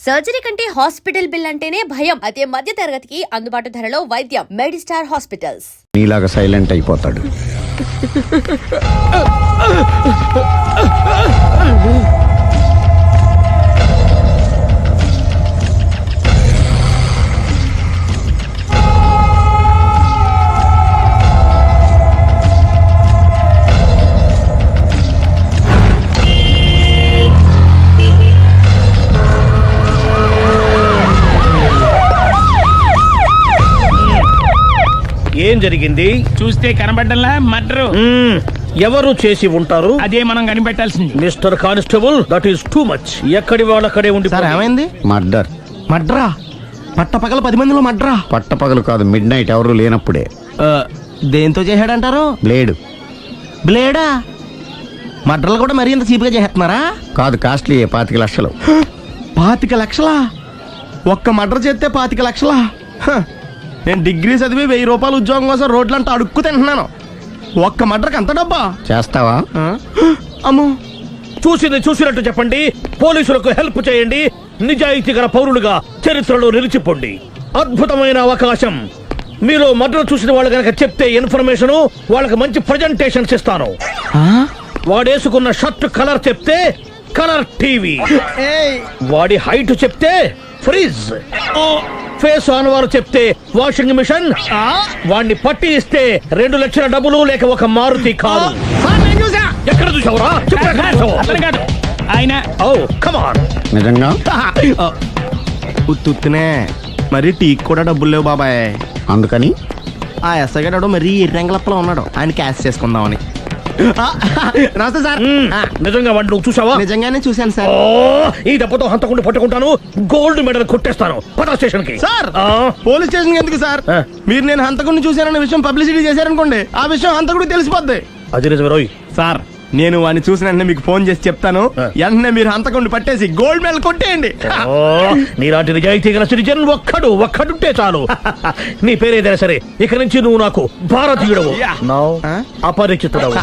Surgery కంటే hospital bill అంటేనే భయం. అదే మధ్య తరగతికి అందుబాటు ధరలో వైద్యం. Medistar hospitals. నీలాగా సైలెంట్ అయిపోతాడు. ఏం జరిగింది? చూస్తే కనబడ్డంలా మర్డరు. ఎవరు చేసి ఉంటారు? అదే మనం కనిపెట్టాల్సింది. Mister constable, that is too much. ఎక్కడి వాళ్ళక్కడే ఉండి. సార్ ఏమైంది? మర్డర్. మడ్రా? పట్టపగల 10 మందిలో మడ్రా? పట్టపగలు కాదు, మిడ్ నైట్ ఎవరు లేనప్పుడే. దేంతో చేశాడంటారు? బ్లేడ్. బ్లేడా? మడ్రలు కూడా మరీ ఇంత చీప్గా చేస్తున్నారా? కాదు, కాస్ట్లీ. 25 లక్షలు. 25 లక్షలా? ఒక్క మడ్ర చేస్తే 25 లక్షలా? నేను డిగ్రీ చదివి 1000 రూపాయలు ఉద్యోగం కోసం రోడ్లంతా అడుక్కు తింటున్నాను. ఒక్క మడ్రకు అంత డబ్బా? చేస్తావా? అమ్మో. చూసింది చూసినట్టు చెప్పండి. పోలీసులకు హెల్ప్ చేయండి. నిజాయితీ గల పౌరులుగా చరిత్రలో నిలిచిపోండి. అద్భుతమైన అవకాశం. మీరు మర్డర్ చూసిన వాళ్ళు కనుక చెప్తే ఇన్ఫర్మేషన్, వాళ్ళకి మంచి ప్రజెంటేషన్స్ ఇస్తాను. వాడేసుకున్న షర్ట్ కలర్ చెప్తే కలర్ టీవీ, వాడి హైట్ చెప్తే ఫ్రిజ్, ఫేస్ ఆన్ వారు చెప్తే వాషింగ్ మిషన్, వాడిని పట్టి ఇస్తే 2 లక్షల డబ్బులు లేక ఒక మారుతి కారు. ఎక్కడ చూసావురా? కాదు ఆయన. Oh come on. నిజంగా? ఉత్తునే మరి టీకి కూడా డబ్బులు లేవు బాబాయ్. అందుకని ఆ ఎస్ఐ గారు మరీ ఎర్రంగలప్పలో ఉన్నాడు. ఆయన క్యాష్ చేసుకుందామని. నమస్తే సార్. నిజంగా వాడిని నువ్వు చూసావా? నిజంగానే చూశాను సార్. ఈ దెబ్బతో హంతకుండా పట్టుకుంటాను. గోల్డ్ మెడల్ కొట్టేస్తాను. పద స్టేషన్ కి. సార్, పోలీస్ స్టేషన్ ఎందుకు సార్? మీరు నేను హంతకుడిని చూశానన్న విషయం పబ్లిసిటీ చేశారనుకోండి, ఆ విషయం హంతకుడికి తెలిసిపోద్ది. అది నిజమే రోయ్. సార్, నేను వాడిని చూసిన వెంటనే మీకు ఫోన్ చేసి చెప్తాను. వెంటనే మీరు హంతకుడిని పట్టేసి గోల్డ్ మెడల్ కొట్టేయండి. నీలాంటి నిజాయితీ గల సిటిజన్ ఒక్కడుంటే చాలు. నీ పేరేదైనా సరే, ఇక నుంచి నువ్వు నాకు భారతీయుడవు, అపరిచితుడవు.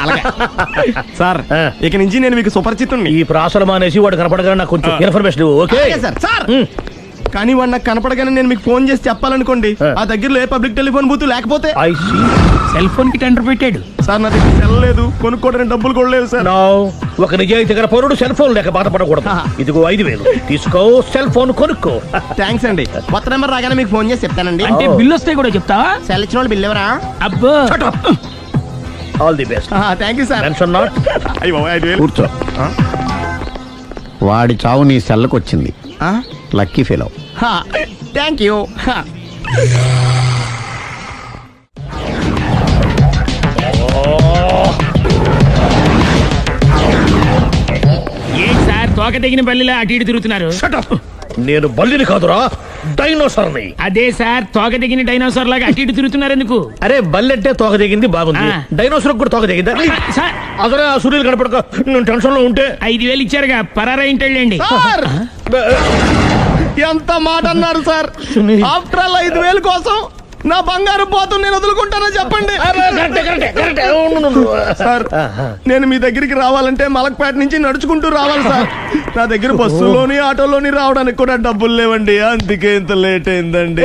సార్, ఇక నుంచి నేను మీకు సుపరిచితుణ్ణి. ఈ ప్రాసలు మానేసి వాడు కనపడగానే నాకు కొంచెం ఇన్ఫర్మేషన్ ఇవ్వు. Okay sir. సార్, కానీ వాడు నాకు కనపడగానే నేను మీకు ఫోన్ చేసి చెప్పాలనుకోండి, ఆ దగ్గరలో ఏ పబ్లిక్ టెలిఫోన్ బూత్ లేకపోతే. సెల్ ఫోన్ కి టెండర్ పెట్టాడు సార్. నా దగ్గర సెల్ లేదు, కొనుక్కోవడానికి డబ్బులు కూడా లేవు సార్. ఒక నిజాయితీ గల పౌరుడు సెల్ ఫోన్ లేక బాధపడకూడదు. ఇదిగో 5000 తీసుకో, సెల్ ఫోన్ కొనుక్కో. థ్యాంక్స్ అండి. కొత్త నెంబర్ రాగానే మీకు ఫోన్ చేసి చెప్తానండి. అంటే బిల్ వస్తే కూడా చెప్తావా? సెల్ ఇచ్చిన వాళ్ళు బిల్ ఎవరా? అబ్బో. All the best. Thank you sir. Tension not. కూర్చో. వాడి చావు నీ సెల్లకు వచ్చింది. Lucky fellow. Thank you. ఏంటి సార్, తోక తెగిన బల్లిలా అటు ఇటు తిరుగుతున్నారు? నేను బల్లిని కాదురా, డైనోసార్ని. అదే సార్, తోక తెగిన డైనోసార్ లాగా అటు ఇటు తిరుగుతున్నారు ఎందుకు? అరే, బల్లెట్టే తోక దిగింది బాగుంది. డైనోసార్ కూడా తోక దిగిందా? అదరే ఆ సూర్యులు కనపడక నేను టెన్షన్ లో ఉంటే 5000 ఇచ్చారుగా, పరారా ఇంటండి. ఎంత మాట అన్నారు సార్? ఆఫ్టర్ ఆల్ 5000 కోసం నా బంగారు పోతు నేను వదులుకుంటానో చెప్పండి సార్. నేను మీ దగ్గరికి రావాలంటే మలక్పేట నుంచి నడుచుకుంటూ రావాలి సార్. నా దగ్గర బస్సులోని ఆటోలోని రావడానికి కూడా డబ్బులు లేవండి. అందుకే ఇంత లేట్ అయిందండి.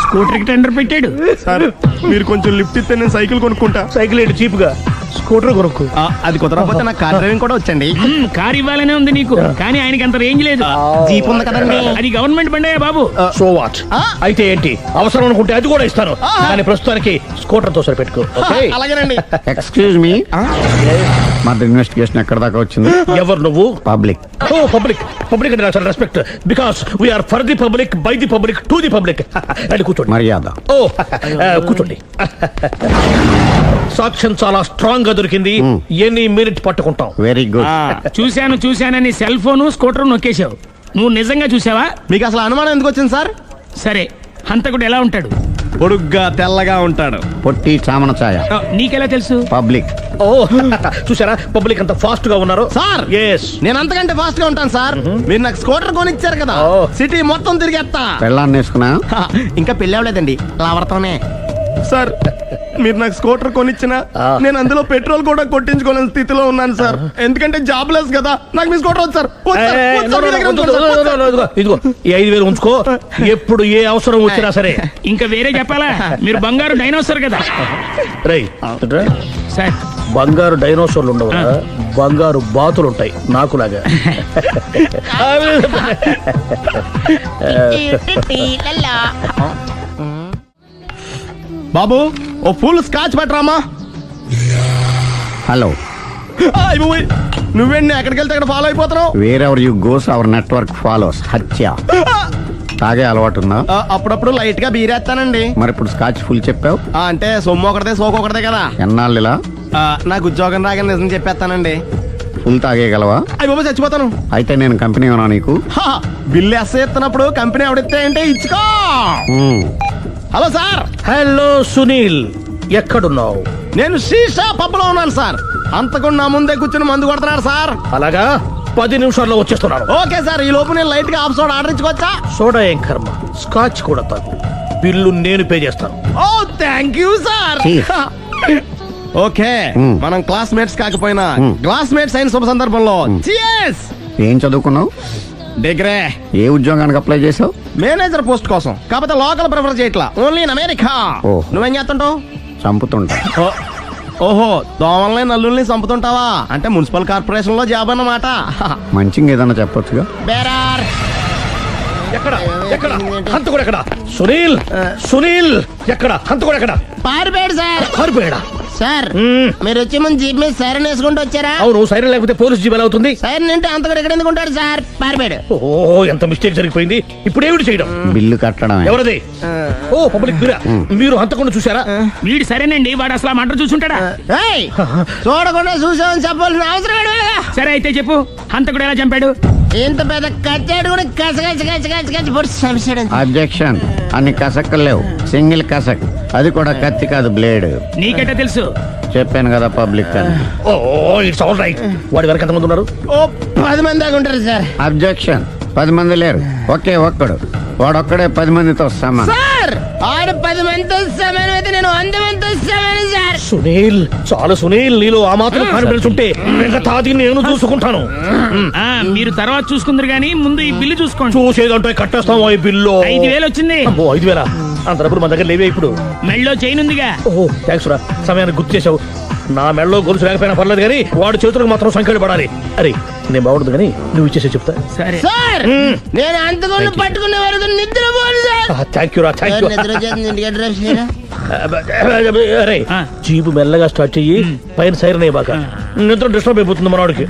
స్కూటర్ కి టెండర్ పెట్టాడు సార్. మీరు కొంచెం లిఫ్ట్ ఇస్తే నేను సైకిల్ కొనుక్కుంటా. సైకిల్ ఏంటి చీప్ గా? స్కూటర్ కొనుక్కు. అది కుదరకపోతే నాకు కార్ డ్రైవింగ్ కూడా వచ్చండి. కార్ ఇవ్వాలనే ఉంది నీకు, కానీ ఆయనకి అంత రేంజ్ లేదు. జీప్ ఉంది కదండి. అది గవర్నమెంట్ బండే బాబు. So what? అయితే ఏంటి, అవసరం అనుకుంటే అది కూడా ఇస్తాను. కానీ ప్రస్తుతానికి స్కూటర్ తో సరిపెట్టుకో. అలాగేనండి. ఎక్స్క్యూజ్ మీ, మర్డర్ ఇన్వెస్టిగేషన్ ఎక్కడ దాకా వచ్చింది? ఎవరు నువ్వు? పబ్లిక్. ఓ పబ్లిక్. పబ్లిక్ అంటే నాకు respect. Because we are for the public, by the public, to the public. అది కూర్చోండి. మర్యాద. ఓ కూర్చోండి. సాక్ష్యం చాలా స్ట్రాంగ్ గా దొరికింది. ఎనీ మినిట్ పట్టుకుంటాం. Very good. చూశానని సెల్ ఫోన్ స్కూటర్ నొక్కేశావు. నువ్వు నిజంగా చూసావా? మీకు అసలు అనుమానం ఎందుకు వచ్చింది సార్? సరే, హంతకుడు ఎలా ఉంటాడు? పొడుగ్గా తెల్లగా ఉంటాడు. పొట్టి చామన ఛాయ. నీకెలా తెలుసు? పబ్లిక్. ఓ చూసారా, పబ్లిక్ అంత ఫాస్ట్ గా ఉన్నారు సార్. ఎస్, నేను అంతకంటే ఫాస్ట్ గా ఉంటాను సార్. మీరు నాకు స్కూటర్ కొనిచ్చారు కదా, సిటీ మొత్తం తిరిగేస్తా. పెళ్ళాన్ని వేసుకున్నా? ఇంకా పెళ్ళి అవ్వలేదండి, లావర్తోనే. సార్, మీరు నాకు స్కూటర్ కొనిచ్చిన నేను అందులో పెట్రోల్ కూడా కొట్టించుకోలేని స్థితిలో ఉన్నాను సార్. ఎందుకంటే జాబ్ లెస్ కదా. నాకు మీ స్కూటర్ వద్దు సార్. వద్దు సార్. వద్దు సార్. మీ దగ్గర ఉంది సార్. ఇదిగో ఈ 5,000 ఉంచుకో. ఎప్పుడు ఏ అవసరం వచ్చినా సరే. ఇంకా వేరే చెప్పాలా? మీరు బంగారు డైనోసార్ కదా రేయ్ సార్. బంగారు డైనోసార్లు ఉండవు, బంగారు బాతులు ఉంటాయి నాకులాగా. బాబు ఓ ఫుల్ స్కాచ్ పెట్టరామా. హలో, నువ్వేండి ఎక్కడికి వెళ్తే అక్కడ ఫాలో అయిపోతున్నావు? Wherever you goes our network follows. హత్య. తాగే అలవాటు ఉందా? అప్పుడప్పుడు లైట్ గా బీరేస్తానండి. మరి ఇప్పుడు స్కాచ్ ఫుల్ చెప్పావు. అంటే సొమ్ము ఒకటిదే సోకు ఒకటిదే కదా. ఎన్నాళ్ళు ఇలా? నాకు ఉద్యోగం రాగానే నిజం చెప్పేస్తానండి. ఫుల్ తాగేయగలవా? అయ్యి బాబు చచ్చిపోతాను. అయితే నేను కంపెనీ ఉన్నా నీకు. బిల్లు ఎస్ ఎత్తినప్పుడు కంపెనీ ఎవడిస్తే అంటే ఇచ్చుకో. Hello sir. హలో సునీల్, ఎక్కడున్నావు? నేను శీషా పబ్ లో ఉన్నాను సార్. అంతకుండా నా ముందే కూర్చుని మందు కొడుతున్నాడు సార్. అలాగా, 10 నిమిషాల్లో వచ్చేస్తున్నాను. Okay sir. ఈ లోపు నేను లైట్ గా ఆఫ్ సోడా ఆర్డర్ ఇచ్చుకోవచ్చా? సోడా ఏం కర్మ, స్కాచ్ కూడా తాగు. బిల్లు నేను పే చేస్తాను. ఓ థ్యాంక్ యూ సార్. ఓకే, మనం క్లాస్మేట్స్ కాకపోయినా క్లాస్మేట్స్ అయిన శుభ సందర్భంలో cheers. ఏం చదువుకున్నావు? డిగ్రీ. ఏ ఉద్యోగానికి అప్లై చేసావు? మేనేజర్ పోస్ట్ కోసం. కాకపోతే లోకల్ ప్రిఫర్ చేయట్లా, ఓన్లీ ఇన్ అమెరికా. ఓ. నువ్వేం చేస్తుంటావు? చంపుతుంటా. ఓహో, దోమల్ని నల్లుల్ని చంపుతుంటావా? అంటే మున్సిపల్ కార్పొరేషన్ లో జాబ్ అన్నమాట. మంచిగా ఏదన్నా చెప్పొచ్చుగా. బేరార్. ఎక్కడ ఎక్కడ హంతకుడు ఎక్కడ? సునీల్, సునీల్ ఎక్కడ? హంతకుడు ఎక్కడ? పారిపోయాడు సార్. పారిపోయాడా? సార్ మీరు వచ్చే ముందు జీప్ మీద సైరన్ వేసుకుంటూ వచ్చారా? అవును, సైరన్ లేకపోతే పోలీస్ జీబ్ ఎలా అవుతుంది? సైరన్ అంటే అంతకుడు ఎక్కడ ఎందుకు ఉంటాడు సార్? పారిపోయాడు. ఓ, ఎంత మిస్టేక్ జరిగిపోయింది. ఇప్పుడు ఏమిటి చేయడం? బిల్లు కట్టడమే. ఎవరిది? ఓ, పబ్లిక్ బిరా. మీరు హంతకుండా చూసారా? వీడు సరేనండి, వాడు అసలు ఆ మంట చూసుంటాడా? చూడకుండా చూసామని చెప్పాల్సిన అవసరం లేదు. సరే అయితే చెప్పు, హంతకుడు ఎలా చంపాడు? ఇంత పెద్ద కచ్చాడు కూడా కస అబ్జెక్షన్. అన్ని కసక్కలు లేవు, సింగిల్ కసక్. అది కూడా కత్తి కాదు, బ్లేడ్. నీకెట్టా తెలుసు? చెప్పాను కదా పబ్లిక్ అని. ఓ, ఇట్స్ ఆల్ రైట్. వాడి వరకు ఎంతమంది ఉన్నారు? ఓ 10 మంది దాకా ఉంటారు సార్. అబ్జెక్షన్. 10 మంది లేరు, ఒకే ఒక్కడు. వాడొక్కడే 10 మందితో సమానం. సార్ ఆడు 10 మందితో సమానం అయితే నేను 100 మందితో సమానం సార్. సునీల్, చాలు సునీల్. నీలో ఆ మాత్రం కాన్ఫిడెన్స్ ఉంటే మిగతాది నేను చూసుకుంటాను. మీరు తర్వాత చూసుకుందరు గానీ ముందు ఈ బిల్లు చూసుకోండి. చూసేదంటే కట్టేస్తాం ఈ బిల్లు. 5,000 వచ్చింది. 5,000? అంత డబ్బులు మన దగ్గర లేవే ఇప్పుడు. మెళ్ళో చైన్ ఉందిగా. ఓహో, థ్యాంక్స్ రా, సమయానికి గుర్తు చేసావు. నా మెడలో గొలుసు లేకపోయినా పర్లేదు కానీ వాడి చేతులకు మాత్రం సంఖ్యలు పడాలి. అరే, నేను బాగుండదు కానీ నువ్వు ఇచ్చేసే చెప్తా. సరే సార్ నేను అంతకుండా పట్టుకునే వరకు నిద్రపోను సార్. థ్యాంక్ యూ రా, థ్యాంక్ యూ. నిద్ర వచ్చేస్తుంది, ఇంటికి అడ్రస్ చేయరా? అరే, జీబు మెల్లగా స్టార్ట్ చెయ్యి, పైన సైరన్ అయ్యి బాగా. నిద్ర డిస్టర్బ్ అయిపోతుంది మనవాడికి.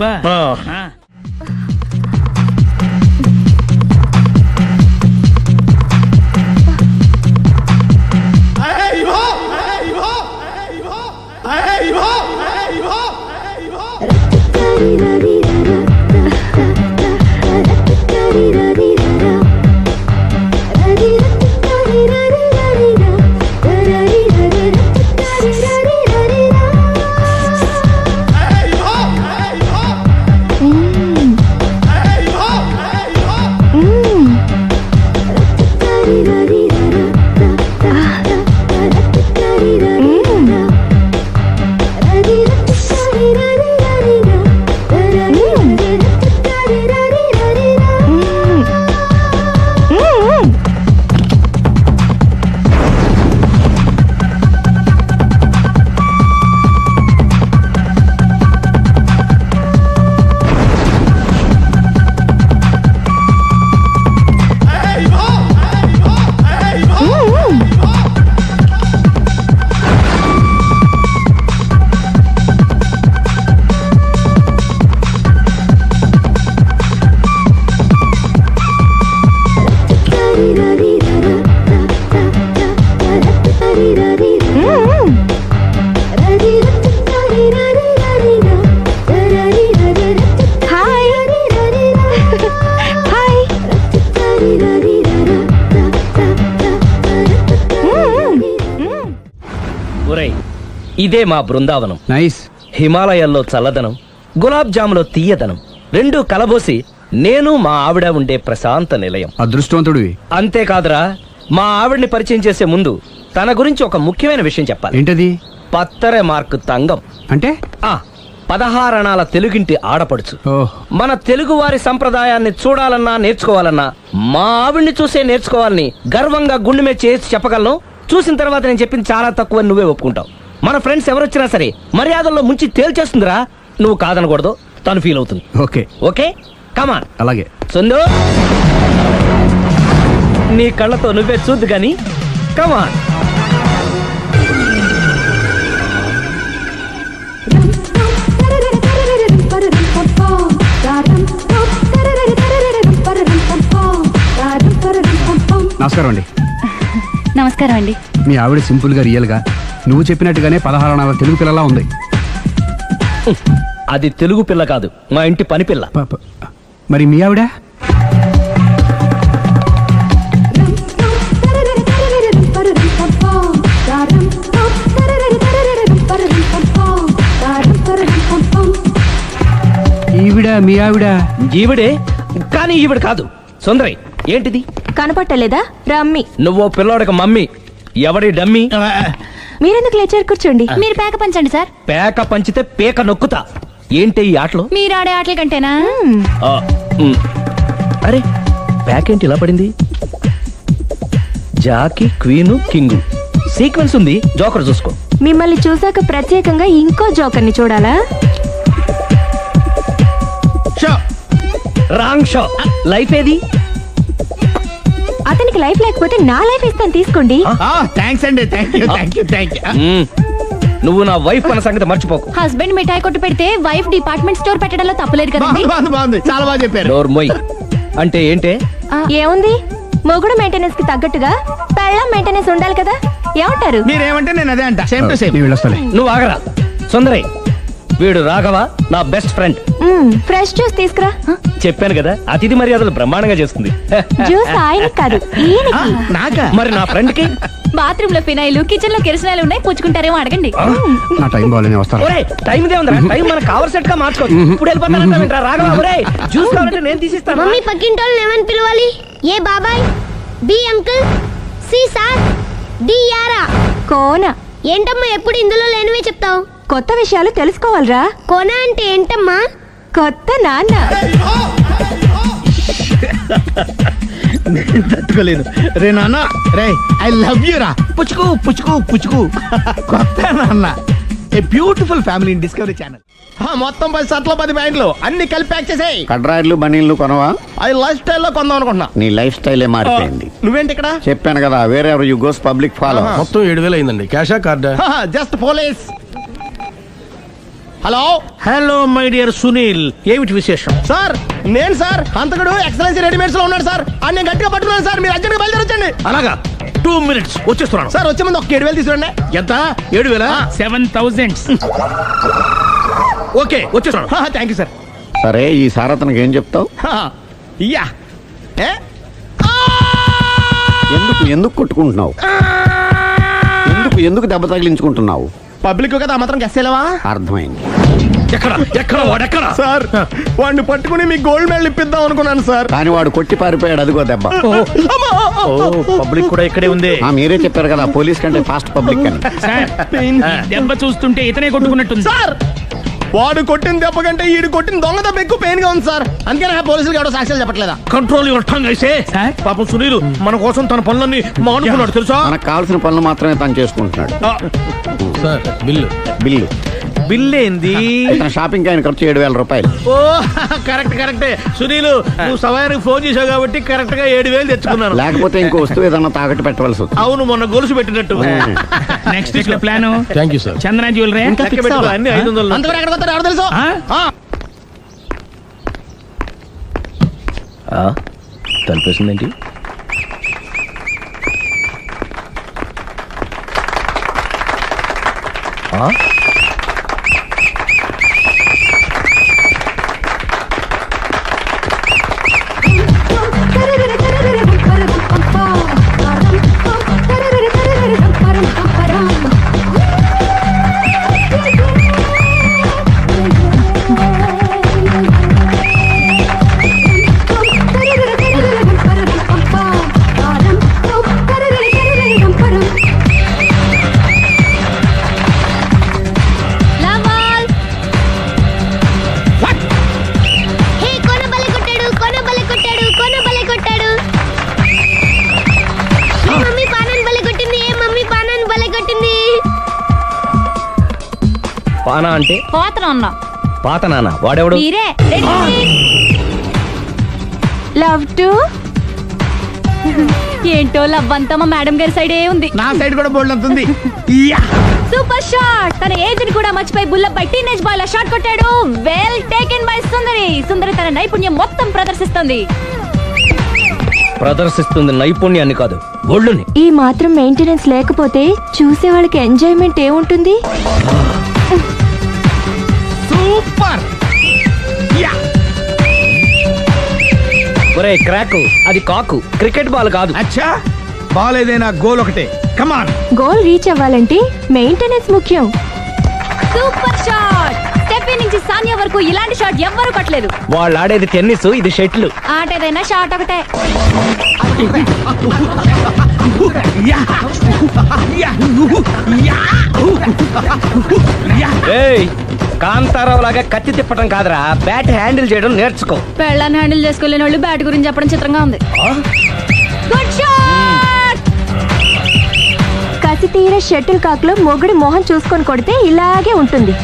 ఇదే మా బృందావనం. నైస్. హిమాలయాల్లో చల్లదనం, గులాబ్ జాములో తీయదనం రెండూ కలబోసి నేను మా ఆవిడ ఉండే ప్రశాంత నిలయం. అదృష్టవంతుడివి. అంతేకాదురా, మా ఆవిడ్ని పరిచయం చేసే ముందు తన గురించి ఒక ముఖ్యమైన విషయం చెప్పాలి. ఏంటది? పత్తరె మార్కు తంగం అంటే 16 అణాల తెలుగింటి ఆడపడుచు. ఓహ్. మన తెలుగు వారి సంప్రదాయాన్ని చూడాలన్నా నేర్చుకోవాలన్నా మా ఆవిడ్ని చూసే నేర్చుకోవాలని గర్వంగా గుండె మీద చేసి చెప్పగలను. చూసిన తర్వాత నేను చెప్పింది చాలా తక్కువ నువ్వే ఒప్పుకుంటావు. మన ఫ్రెండ్స్ ఎవరొచ్చినా సరే మర్యాదల్లో ముంచి తేల్చేస్తుందిరా. నువ్వు కాదనకూడదు, తను ఫీల్ అవుతుంది. Okay okay come on. అలాగే. సుందు నీ కళ్ళతో నువ్వే చూద్దు గాని కమాన్. నమస్కారం అండి. నమస్కారం అండి. మీ ఆవిడ సింపుల్ గా రియల్ గా నువ్వు చెప్పినట్టుగానే 16 అణాల తెలుగు పిల్లలా ఉంది. అది తెలుగు పిల్ల కాదు, మా ఇంటి పని పిల్ల. మరి మీ ఆవిడ? ఈవిడ మీ ఆవిడ? ఈవిడే, కానీ ఈవిడ కాదు. సుందరి ఏంటిది కనపట్టలేదా? రమ్మి. నువ్వు పిల్లోడికి మమ్మీ. ఎవడి డమ్మీ? మీరెందుకు లేచారు? కూర్చోండి. మీరు పేక పంచండి సార్. పేక పంచితే పేక నొక్కుతా. ఏంటి ఈ ఆటలు? మీరు ఆడే ఆటల కంటేనా? ఆ, ఉమ్. అరే పేకేంటి ఇలా పడింది? జాకీ, క్వీను, కింగు సీక్వెన్స్ ఉంది. జోకర్ చూసుకో. మిమ్మల్ని చూసాక ప్రత్యేకంగా ఇంకో జోకర్ని చూడాలా? Wrong show. లైఫ్ ఏది? అతనికి లైఫ్ లేకపోతే నా లైఫ్ ఇస్తాను, తీసుకోండి. థ్యాంక్స్ అండి. Thank you. నువ్వు నా వైఫ్ అన్న సంగతి మర్చిపోకు. హస్బెండ్ మిఠాయి కొట్టు పెడితే వైఫ్ డిపార్ట్మెంట్ స్టోర్ పెట్టడంలో తప్పలేదు కదండి. బాగుంది. చాలా బాగా చెప్పారు. డోర్ మొయ్. అంటే ఏంటే? ఏముంది, మొగుడు మెయింటెనెన్స్ కి తగ్గట్టుగా పెళ్ళం మెయింటెనెన్స్ ఉండాలి కదా. ఏమంటారు? మీరేమంటే నేను అదే అంట. Same to same. నేను వెళ్ళొస్తాలే. నువ్వు ఆగరా. సుందరి, వీడు రాఘవ, నా బెస్ట్ ఫ్రెండ్. ఫ్రెష్ జ్యూస్ తీసుకురా. చెప్పాను కదా, అతిథి మర్యాదలు బ్రహ్మాండంగా చేస్తుంది. జ్యూస్ ఆయనకి కాదు, ఈయనకి. నాకా? మరి నా ఫ్రెండ్ కి? బాత్రూమ్ లో ఫినాయిల్, కిచెన్ లో కిరసనాయిలు ఉన్నాయి, పుచ్చుకుంటారేమో అడగండి. నా టైం బాగాలేని వస్తాను. ఒరే టైం ఇదే ఉందా? టైం మనకు కవర్ సెట్ గా మార్చుకోవచ్చు. ఇప్పుడు వెళ్ళిపోతానంటా రాఘవ. ఒరే జ్యూస్ కావాలంటే నేను తీసిస్తాను. మమ్మీ పక్కింటోళ్ళని ఏమని పిలవాలి? ఏ బాబాయ్, B uncle, C sir, D యారా. కోన. ఏంటమ్మా ఎప్పుడు ఇందులో లేనివే చెప్తావు? కొత్త విషయాలు తెలుసుకోవాలరా. కోన అంటే ఏంటమ్మా? కొత్త నాన్న. తట్టుకోలేదు రే నాన్న. రే ఐ లవ్ యూ రా. పుచ్చుకు కొత్త నాన్న. A beautiful family in discovery channel. మొత్తం 10 షర్ట్లు 10 ప్యాంట్లు అన్ని కలిపి ప్యాక్ చేసేయ్. కడ్రాయిలు బనీళ్లు కొనవా? అది లైఫ్ స్టైల్లో కొందాం అనుకుంటున్నా. నీ లైఫ్ స్టైలే మారిపోయింది. నువ్వేంటి ఇక్కడ? చెప్పాను కదా, వేరే ఎవరు యు గోస్ పబ్లిక్ ఫాలో. మొత్తం 7,000 అయిందండి. క్యాషా కార్డా? Just police. Hello my dear Sunil, ఏమిటి విశేషం? సార్, నేను సార్ అంతకుడు ఎక్సలెన్సీ రెడీమేడ్స్ లో ఉన్నాడు సార్. అని నేను గట్టిగా పట్టుకున్నాను సార్. మీరు అర్జెంట్గా బయలుదేరొచ్చండి. అలాగా, 2 minutes వచ్చేస్తున్నాను. సార్ వచ్చే ముందు ఒక 7,000 తీసుకురండి. ఎంత? 7,000? 7,000. ఓకే వచ్చేస్తున్నాను. Thank you sir. సరే, ఈ సారతనకి ఏం చెప్తావు? ఇయ్యా ఏ ఎందుకు కొట్టుకుంటున్నావు? ఎందుకు దెబ్బ తగిలించుకుంటున్నావు? పబ్లిక్ కదా మాత్రం గెస్సేలేవా? అర్థమైంది. ఎక్కడ వాడెక్కడ? సార్ వాడిని పట్టుకుని మీకు గోల్డ్ మెడల్ ఇప్పిద్దాం అనుకున్నాను సార్. కానీ వాడు కొట్టి పారిపోయాడు. అదిగో దెబ్బ. పబ్లిక్ కూడా ఇక్కడే ఉంది. మీరే చెప్పారు కదా, పోలీస్ కంటే ఫాస్ట్ పబ్లిక్ అని. సార్, ఈ దెబ్బ చూస్తుంటే ఇతనే కొట్టుకున్నట్టుంది. సార్ వాడు కొట్టిన దెబ్బ కంటే ఈడు కొట్టిన దొంగ దెబ్బ ఎక్కువ పెయిన్ గా ఉంది సార్. అందుకని పోలీసులకు ఎవడో సాక్ష్యాలు చెప్పట్లేదా? కంట్రోల్ యువర్ టంగ్ అయితే. పాపం సునీల్ మన కోసం తన పనులన్నీ మానుకున్నాడు తెలుసా? మనకు కావాల్సిన పనులు మాత్రమే తను చేసుకుంటున్నాడు. సార్ బిల్లు బిల్ ఏంది? తన షాపింగ్ ఆయన ఖర్చు 7,000 రూపాయలు. ఓ కరెక్టే సునీల్, నువ్వు సమయానికి ఫోన్ చేసావు కాబట్టి కరెక్ట్ గా 7,000 తెచ్చుకున్నాను. లేకపోతే ఇంకో వస్తువు ఏదన్నా తాకట్టు పెట్టవలసి వస్తుంది. అవును, మొన్న గొలుసు పెట్టినట్టు. నెక్స్ట్ వీక్ లో plan. Thank you sir. Chandana jewellery. లెక్క పెట్టుకో, అన్ని 500. అంతవరకు ఎక్కడ పోతారు ఎవరు తెలుసు? తలిపేసిందేంటి? బానా అంటే పోతన ఉన్నా పాత నాన్న వాడెవడు? మీరే లవ్ టు ఏంటో లవ్ అంతా మా మేడం గారి సైడే ఉంది. నా సైడ్ కూడా బోల్డ్ అంతుంది. Super shot. తన ఏజ్ ని కూడా మర్చిపోయి బుల్లపై టీనేజ్ బాయ్ లా షాట్ కొట్టాడు. Well taken by Sundari. Sundari తన నైపుణ్యం మొత్తం ప్రదర్శిస్తుంది. ప్రదర్శిస్తుంది నైపుణ్యాన్ని కాదు, ఒళ్ళుని. ఈ మాత్రం మెయింటెనెన్స్ లేకపోతే చూసే వాళ్ళకి ఎంజాయ్మెంట్ ఏముంటుంది? సూపర్. ఒరే క్రాకు, అది కాకు, క్రికెట్ బాల్ కాదు. అచ్చా, బాల్ ఏదైనా గోల్ ఒకటే. కమాన్. గోల్ రీచ్ అవ్వాలంటే మెయింటెనెన్స్ ముఖ్యం. Super shot. స్టెఫీ నుంచి సానియా వరకు ఇలాంటి షాట్ ఎవ్వరూ కొట్టలేదు. వాళ్ళు ఆడేది టెన్నిస్, ఇది షటిల్. ఆట ఏదైనా షాట్ ఒకటే. ఏయ్, కాంతారావు లాగా కత్తి తిప్పటం కాదురా, బ్యాట్ హ్యాండిల్ చేయడం నేర్చుకో. పెళ్ళాన్ని హ్యాండిల్ చేసుకోలేని వాళ్ళు బ్యాట్ గురించి చెప్పడం చిత్రంగా ఉంది. Good shot. కసి తీర షటిల్ కాక్ లో మొగుడి మొహం చూసుకొని కొడితే ఇలాగే ఉంటుంది.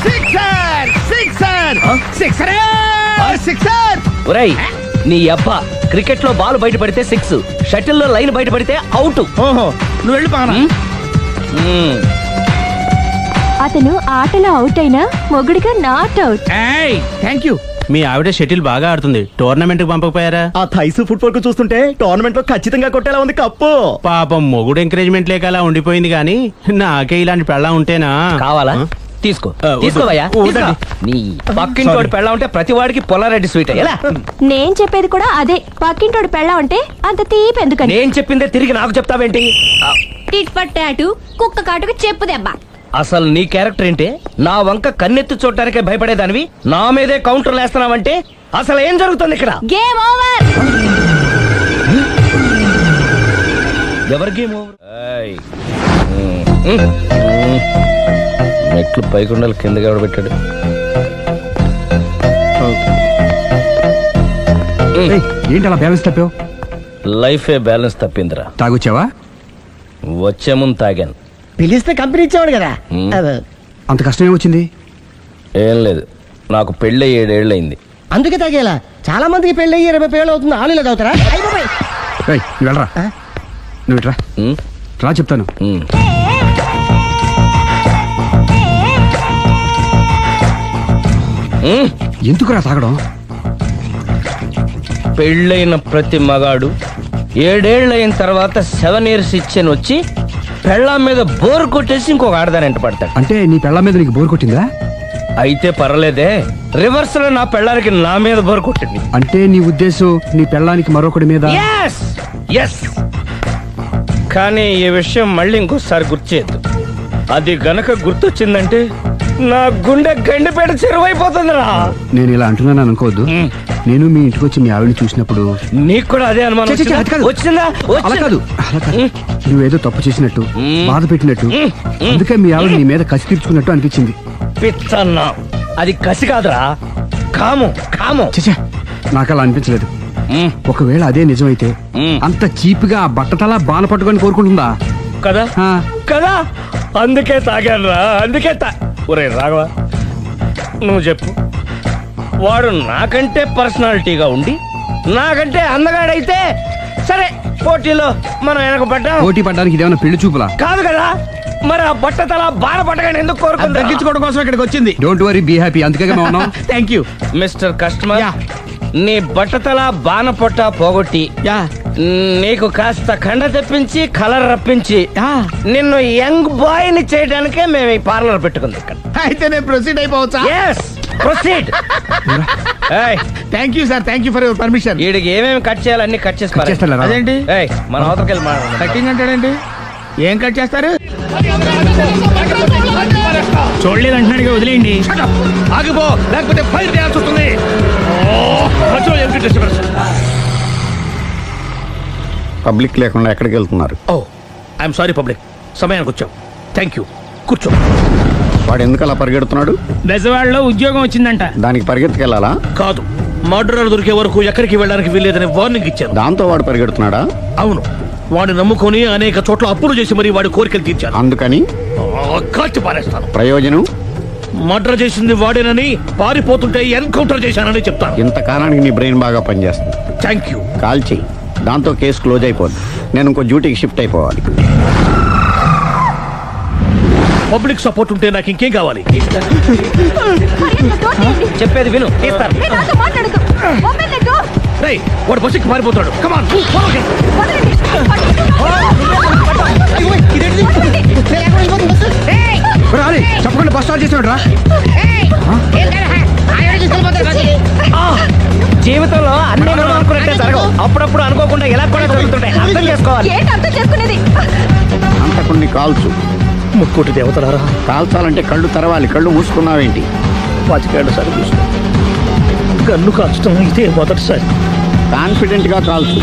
Sixer sixer sixer sixer. ఒరేయ్, నీ అబ్బా, క్రికెట్ లో బాల్ బయట పడితే 6, షటిల్ లో లైన్ బయట పడితే అవుట్. ఓహో, నువ్వు వెళ్ళి పానా. అతను ఆటలో అవుట్ అయినా మొగుడిగా నాట్ అవుట్. Thank you. మీ ఆవిడ షటిల్ బాగా ఆడుతుంది, టోర్నమెంట్ కి పంపకపోయారా? ఆ థైస్ ఫుట్బాల్ కు చూస్తుంటే టోర్నమెంట్ లో ఖచ్చితంగా కొట్టేలా ఉంది కప్పు. పాపం మొగుడు ఎంకరేజ్మెంట్ లేక అలా ఉండిపోయింది గానీ నాకే ఇలాంటి పెళ్ళ ఉంటేనా. కావాలా? తీసుకో, వద్దు. తీసుకోవయ్యా. వద్దండి. నీ పక్కింటోడి పెళ్ళ ఉంటే ప్రతి వాడికి పొలారెడ్డి స్వీట్. ఎలా? నేను చెప్పేది కూడా అదే. పక్కింటోడు పెళ్ళా ఉంటే అంత తీపి ఎందుకని? నేను చెప్పిందే తిరిగి నాకు చెప్తావేంటి? టిట్ ఫర్ టాటూ, కుక్క కాటుకు చెప్పు దెబ్బ. అసలు నీ క్యారెక్టర్ ఏంటి? నా వంక కన్నెత్తి చూడటానికే భయపడేదానివి నా మీదే కౌంటర్లు వేస్తున్నావంటే అసలు ఏం జరుగుతుంది ఇక్కడ? Game over. ఎవరి గేమ్ ఓవర్? మెట్లు పైకుండలు కిందకి ఎవడు పెట్టాడు? ఏంటి అలా బ్యాలెన్స్ తప్పావు? లైఫే బ్యాలెన్స్ తప్పిందిరా. తాగొచ్చావా? వచ్చే ముందు తాగాను. పిలిస్తే కంపెనీ ఇచ్చేవాడు కదా. అంత కష్టం ఏమొచ్చింది? ఏం లేదు, నాకు పెళ్ళి 7 ఏళ్ళయింది. అందుకే తాగేలా. చాలా మందికి పెళ్ళి 20 ఏళ్ళు అవుతుంది. ఆలు ఇలా తాగుతారా? ఏయ్, నువ్వు వెళ్ళరా. నువ్వు ఇట్రా రా, చెప్తాను. ఎందుకురా తాగడం? పెళ్ళైన ప్రతి మగాడు 7 ఏళ్ళైన తర్వాత 7 years ఇచ్చాను వచ్చి పెళ్ళాం మీద బోర్ కొట్టేసి ఇంకొక ఆడదాని ఎంట పడతాడు. అంటే నీ పెళ్ళ మీద నీకు బోర్ కొట్టిందా? అయితే పర్లేదే, రివర్స్ లో నా పెళ్ళానికి నా మీద బోర్ కొట్టింది. అంటే నీ ఉద్దేశం నీ పెళ్ళానికి మరొకటి మీద? Yes! Yes! కానీ ఈ విషయం మళ్ళీ ఇంకోసారి గుర్తు చేయొద్దు. అది గనక గుర్తొచ్చిందంటే నా గుండె గండిపేట చెరువైపోతుందిరా. నేను ఇలా అంటున్నాను అనుకోవద్దు. నేను మీ ఇంటికి వచ్చి మీ ఆవిడని చూసినప్పుడు నీకు కూడా అదే అనుమానం ఛే, ఛే, ఛే, అది కాదు. వచ్చిందా? అలా కాదు, అలా కాదు. నువ్వేదో తప్పు చేసినట్టు, బాధ పెట్టినట్టు, అందుకే మీ ఆవిడ నీ మీద కసి తీర్చుకున్నట్టు అనిపించింది. పిచ్చన్నా, అది కసి కాదురా, కాము కాము. చచ్చా, నాకు అలా అనిపించలేదు. ఒకవేళ అదే నిజమైతే అంత చీప్గా ఆ బట్టతలా బాణ పట్టుకొని కోరుకుంటుందా? కదా ఆ. కదా, అందుకే తాగాను రా, అందుకే ఒరే రాఘవ, నువ్వు చెప్పు, వాడు నాకంటే పర్సనాలిటీగా ఉండి నాకంటే అందగాడైతే సరే, పోటీలో మనం వెనక పడ్డాం. పోటీ పడ్డానికి ఇదేమన్నా పెళ్లి చూపులా? కాదు కదా, మరి ఆ బట్టతల బాణ పట్టగానే ఎందుకు కోరుకుంటా? తగ్గించుకోవడం కోసం ఇక్కడికి వచ్చింది. Don't worry, be happy. అందుకే మేము ఉన్నాం. Thank you. మిస్టర్ కస్టమర్, నీ బట్టతల బాణ పొట్ట పోగొట్టి నీకు కాస్త కండ తెప్పించి కలర్ రప్పించి నిన్ను యంగ్ బాయ్ ని చేయడానికే మేము ఈ పార్లర్ పెట్టుకుంది ఇక్కడ. అయితే నేను ప్రొసీడ్ అయిపోవచ్చా? Yes, proceed. Thank you sir, thank you for your permission. వీడికి ఏమేమి కట్ చేయాలి అన్ని కట్ చేసి పారేయ్. చేస్తానురా. అదేంటి? ఏయ్, మన అవతలకి వెళ్ళి మాట్లాడదాం. కటింగ్ అంటాడేంటి? ఏం కట్ చేస్తారు? చూడలేదు అంటున్నాడుగా, వదిలేయండి. ఆగిపో, లేకపోతే ఫైర్ చేయాల్సి వస్తుంది. పబ్లిక్ లేకుండా ఎక్కడికి వెళ్తున్నారు? ఓ, ఐఎమ్ సారీ పబ్లిక్, సమయానికి వచ్చాం. థ్యాంక్ యూ, కూర్చో. వాడు ఎందుకు అలా పరిగెడుతున్నాడు? బెజవాడలో ఉద్యోగం వచ్చిందంట. దానికి పరిగెత్తుకెళ్ళాలా? కాదు, మర్డరర్ దొరికే వరకు ఎక్కడికి వెళ్ళడానికి వీల్లేదని వార్నింగ్ ఇచ్చాను. దాంతో వాడు పరిగెడుతున్నాడా? అవును, వాడిని నమ్ముకొని అనేక చోట్ల అప్పులు చేసి మరి వాడి కోరికలు తీర్చాను. అందుకని కాల్చి పారేస్తాను. ప్రయోజనం? మర్డర్ చేసింది వాడేనని, పారిపోతుంటే ఎన్కౌంటర్ చేశానని చెప్తాను. ఇంతకాలానికి నీ బ్రెయిన్ బాగా పనిచేస్తుంది. Thank you. కాల్ చెయ్యి, దాంతో కేసు క్లోజ్ అయిపోద్ది. నేను ఇంకో డ్యూటీకి షిఫ్ట్ అయిపోవాలి. పబ్లిక్ సపోర్ట్ ఉంటే నాకు ఇంకేం కావాలి? చెప్పేది విను, తీస్తారు. రేయ్, వాడు బస్సుకి పారిపోతాడు. కమాన్, చెప్పకుండా బస్ స్టార్ట్ చేసాడు రా. జీవితంలో అన్ని మనం అనుకున్నట్టే జరగవు. అప్పుడప్పుడు అనుకోకుండా ఎలా కూడా జరుగుతుంటాయి. అర్థం చేసుకోవాలి. అంతకుని కాల్చు. ముక్కోటి దేవతలారా, కాల్చాలంటే కళ్ళు తెరవాలి. కళ్ళు మూసుకున్నావేంటి? 25 సార్లు చూసిన గన్ను కాల్చడం ఇదే మొదటిసారి. కాన్ఫిడెంట్ గా కాల్చు.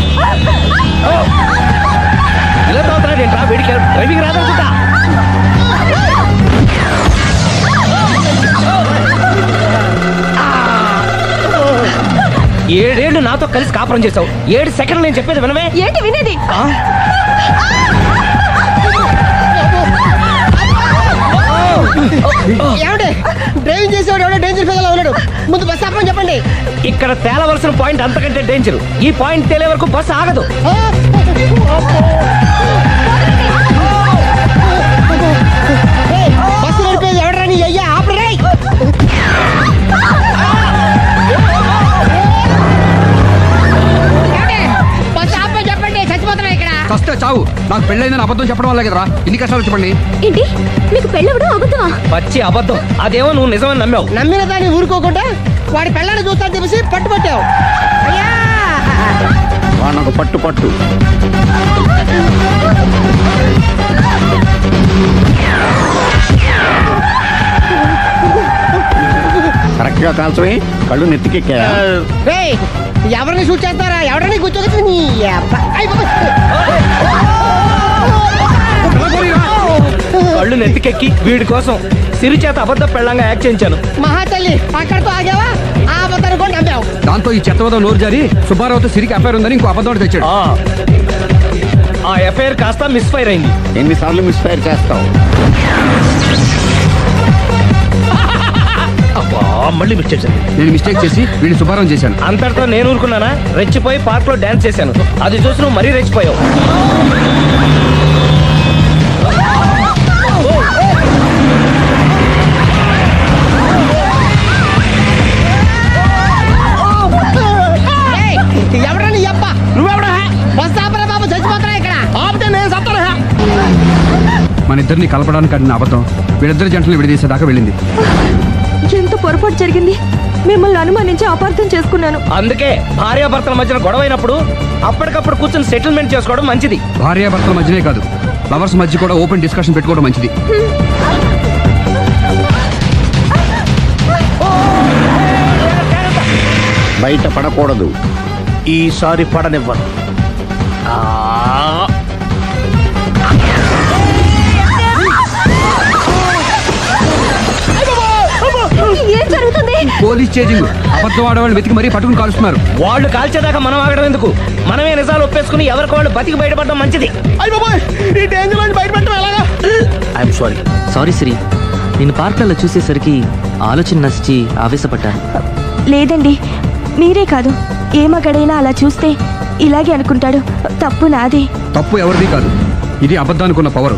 ఇలా తోతున్నాడు ఏంట్రా? వీడికి డ్రైవింగ్ రాదనుకుంటా. ఏడేళ్లు నాతో కలిసి కాపురం చేసావు. 7 సెకండ్లు నేను చెప్పేది వినవే. ఏంటి వినేది? డ్రైవింగ్ చేసేవాడు ఎవడో డేంజర్ ఫీల్ ఉన్నాడు. ముందు బస్ ఆపమని చెప్పండి. ఇక్కడ తేలవలసిన పాయింట్ అంతకంటే డేంజర్. ఈ పాయింట్ తేలే వరకు బస్సు ఆగదు. బస్సు నడిపేది ఎవడరాని అయ్యా ఆపరే. బస్ ఆపమని చెప్పండి. చచ్చిపోతున్నా ఇక్కడ. కష్ట చావు. నాకు పెళ్ళైందని అబద్ధం చెప్పడం వల్ల కదరా ఇన్ని కష్టాలు చెప్పండి. ఏంటి మీకు పెళ్ళవడం అబద్ధమా? పచ్చి అబద్ధం. అదేమో నువ్వు నిజమని నమ్మావు. నమ్మిన దాన్ని ఊరుకోకుండా వాడి పెళ్ళాన్ని చూస్తాను చెప్పేసి పట్టుబట్టావు. అయ్యా వాడినొక పట్టు పట్టు. కరెక్ట్ గా కాల్చవే. కళ్ళు నెత్తికెక్కా. రేయ్, ఎవరిని షూట్ చేస్తారా? ఎవరిని కూర్చోవచ్చు నీ అబ్బా. అయ్ బాబోయ్. కళ్ళు నెత్తికెక్కి వీడి కోసం సిరి చేత అబద్ధ పెళ్ళంగా యాక్ట్ చేయించాను. మహాతల్లి అక్కడితో ఆగావా? ఆ అబద్ధాన్ని కూడా నమ్మావు. దాంతో ఈ చెత్తవదో నోరు జారి సుబ్బారావుతో సిరికి అఫైర్ ఉందని ఇంకో అబద్ధం తెచ్చాడు. ఆ ఎఫ్ఐఆర్ కాస్త మిస్ఫైర్ అయింది. ఎన్నిసార్లు మిస్ఫైర్ చేస్తావు? అబ్బా, మళ్ళీ మిస్టేక్ జరిగింది. నేను మిస్టేక్ చేసి వీడిని శుభారం చేశాను. అంతటితో నేను ఊరుకున్నానా? రెచ్చిపోయి పార్క్ లో డాన్స్ చేశాను. అది చూసి నువ్వు మరీ రెచ్చిపోయావు. ఎవరా నీ అబ్బా? నువ్వెవడా? బస్ ఆపరా బాబు, చచ్చిపోతున్నా ఇక్కడ. ఆపితే నేను సత్తాను. మన ఇద్దరిని కలపడానికి అడిగిన అబద్ధం వీళ్ళిద్దరి జంటలు విడదీసేదాకా వెళ్ళింది. ఎంత పొరపాటు జరిగింది. మిమ్మల్ని అనుమానించి అపార్థం చేసుకున్నాను. అందుకే భార్యాభర్తల మధ్యన గొడవైనప్పుడు అప్పటికప్పుడు కూర్చొని సెటిల్మెంట్ చేసుకోవడం మంచిది. భార్యాభర్తల మధ్యనే కాదు, లవర్స్ మధ్య కూడా ఓపెన్ డిస్కషన్ పెట్టుకోవడం మంచిది. బయట పడకూడదు. ఈసారి పడనివ్వను. ఏం జరుగుతుంది? Police chasing. అబద్ధం ఆడవాళ్ళు వెతికి మరీ పట్టుకుని కాలుస్తున్నారు. వాళ్ళు కాల్చేదాకా మనం ఆగడం ఎందుకు? మనమే నిజాలు ఒప్పేసుకుని ఎవరికి వాళ్ళు బతికి బయటపడడం మంచిది. అయ్య బాబోయ్, ఈ డేంజర్ నుంచి బయటపడటం ఎలాగా? I'm sorry. సారీ సిరి, నేను పార్కులలో చూసేసరికి ఆలోచన నచ్చి ఆవేశపడ్డాను. లేదండి, మీరే కాదు, ఏ మగాడైనా అలా చూస్తే ఇలాగే అనుకుంటాడు. తప్పు నాదే. తప్పు ఎవరిది కాదు. ఇది అబద్ధానికి ఉన్న పవర్.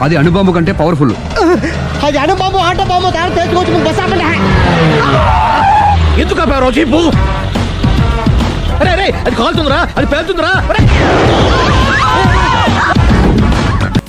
అది అణుబాంబు కంటే పవర్ఫుల్. అది అణుబాంబు, ఆటో బాంబు తయారు చేసుకోవచ్చు. బస్ ఆపండి. ఎందుకు ఆపారో చెప్పు. అరే అరే, అది కాలుతుందిరా, అది పేలుతుందిరా.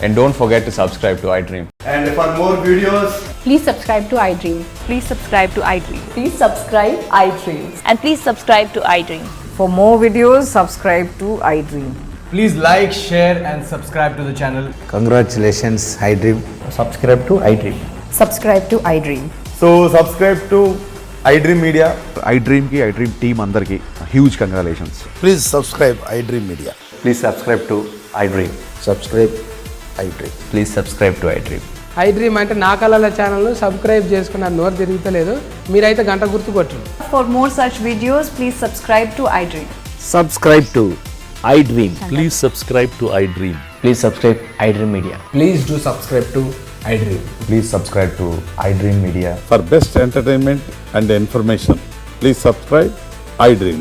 And don't forget to subscribe to iDream. And for more videos, please subscribe to iDream. Please subscribe to iDream. Please subscribe iDream. And please subscribe to iDream. For more videos, subscribe to iDream. please like, share and subscribe to the channel. Congratulations, iDream. Subscribe to iDream. Subscribe to iDream. So subscribe to iDream Media. iDream ki iDream team andarki huge congratulations. Please subscribe iDream Media. Please subscribe to iDream. Subscribe iDream. Please subscribe to iDream. iDream అంటే నా కళల channel subscribe చేసుకున్న నోరు తిరుగుతలేదు. మీరైతే గంట గుర్తు కొట్టండి. For more such videos, please subscribe to iDream. Subscribe to I dream. Please subscribe to iDream. Please subscribe I dream media. Please do subscribe to iDream. Please subscribe to iDream Media. For best entertainment and information, please subscribe iDream.